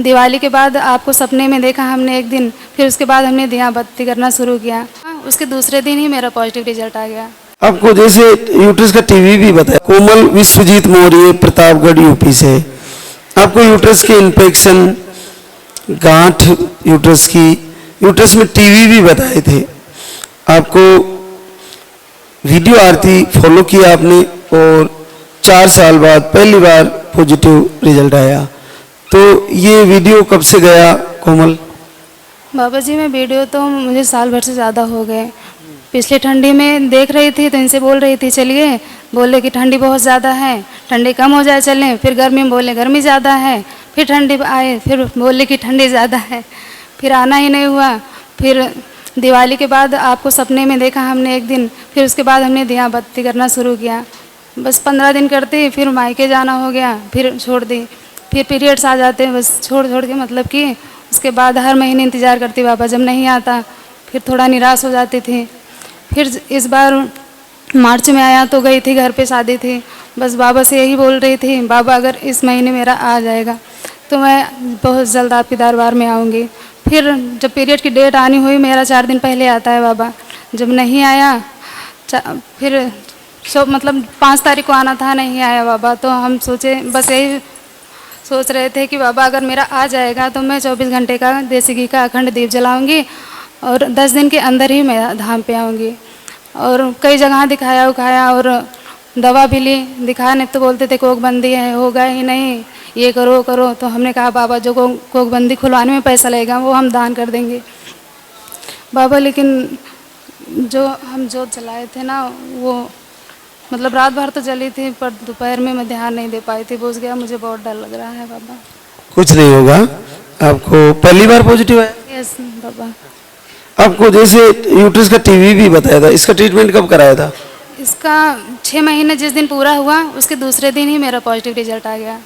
दिवाली के बाद आपको सपने में देखा हमने एक दिन, फिर उसके बाद हमने दिया बत्ती करना शुरू किया। उसके दूसरे दिन ही मेरा पॉजिटिव रिजल्ट आ गया। आपको जैसे यूट्रस का टीवी भी बताया। कोमल विश्वजीत मौर्य, प्रतापगढ़ यूपी से। आपको यूट्रस की इन्फेक्शन, गांठ यूट्रस की, यूट्रस में टीवी भी बताए थे। आपको वीडियो आरती फॉलो किया आपने और 4 साल बाद पहली बार पॉजिटिव रिजल्ट आया। तो ये वीडियो कब से गया कोमल? बाबा जी, मैं वीडियो तो मुझे साल भर से ज़्यादा हो गए। पिछली ठंडी में देख रही थी तो इनसे बोल रही थी चलिए, बोले कि ठंडी बहुत ज़्यादा है, ठंडी कम हो जाए चलें। फिर गर्मी में बोले गर्मी ज़्यादा है, फिर ठंडी आए, फिर बोले कि ठंडी ज़्यादा है, फिर आना ही नहीं हुआ। फिर दिवाली के बाद आपको सपने में देखा हमने एक दिन, फिर उसके बाद हमने दिया बत्ती करना शुरू किया। बस 15 दिन करती, फिर मायके जाना हो गया, फिर छोड़ दी। फिर पीरियड्स आ जाते, बस छोड़ के मतलब कि उसके बाद हर महीने इंतज़ार करती बाबा, जब नहीं आता फिर थोड़ा निराश हो जाती थी। फिर इस बार मार्च में आया तो गई थी, घर पे शादी थी। बस बाबा से यही बोल रही थी, बाबा अगर इस महीने मेरा आ जाएगा तो मैं बहुत जल्द आपके दरबार में आऊँगी। फिर जब पीरियड की डेट आनी हुई, मेरा 4 दिन पहले आता है बाबा, जब नहीं आया फिर मतलब 5 तारीख को आना था, नहीं आया बाबा। तो हम सोचे, बस यही सोच रहे थे कि बाबा अगर मेरा आ जाएगा तो मैं 24 घंटे का देसी घी का अखंड दीप जलाऊंगी और 10 दिन के अंदर ही मैं धाम पे आऊँगी। और कई जगह दिखाया उखाया और दवा भी ली, दिखाने तो बोलते थे कोकबंदी है, होगा ही नहीं, ये करो वो करो। तो हमने कहा बाबा जो कोकबंदी खुलवाने में पैसा लगेगा वो हम दान कर देंगे बाबा। लेकिन जो हम जोत जलाए थे ना, वो मतलब रात भर तो जली थी, पर दोपहर में मैं ध्यान नहीं दे पाई थी, बुझ गया। मुझे बहुत डर लग रहा है बाबा। कुछ नहीं होगा, आपको पहली बार पॉजिटिव है? यस बाबा। आपको जैसे यूट्रस का टीवी भी बताया था, इसका ट्रीटमेंट कब कराया था? इसका 6 महीने जिस दिन पूरा हुआ उसके दूसरे दिन ही मेरा पॉजिटिव रिजल्ट आ गया।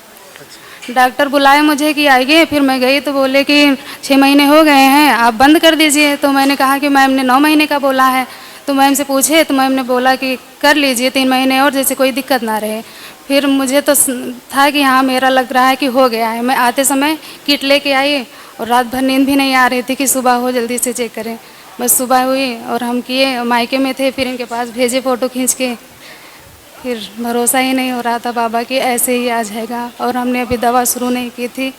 डॉक्टर बुलाए मुझे कि आइए, फिर मैं गई तो बोले कि 6 महीने हो गए हैं, आप बंद कर दीजिए। तो मैंने कहा कि मैम ने 9 महीने का बोला है। तो मैम से पूछे तो मैम ने बोला कि कर लीजिए 3 महीने और, जैसे कोई दिक्कत ना रहे। फिर मुझे तो था कि हाँ मेरा लग रहा है कि हो गया है। मैं आते समय किट लेके आई और रात भर नींद भी नहीं आ रही थी कि सुबह हो जल्दी से चेक करें। बस सुबह हुई और हम किए, मायके में थे, फिर इनके पास भेजे फ़ोटो खींच के। फिर भरोसा ही नहीं हो रहा था बाबा कि ऐसे ही आ जाएगा। और हमने अभी दवा शुरू नहीं की थी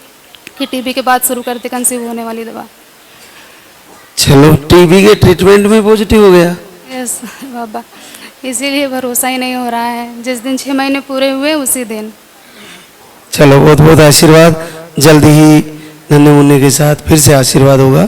कि टीबी के बाद शुरू करते कंसीव होने वाली दवा। चलो, टीबी के ट्रीटमेंट में पॉजिटिव हो गया। यस बाबा, इसीलिए भरोसा ही नहीं हो रहा है। जिस दिन 6 महीने पूरे हुए उसी दिन। चलो, बहुत बहुत आशीर्वाद। जल्दी ही नन्हे मुन्ने के साथ फिर से आशीर्वाद होगा।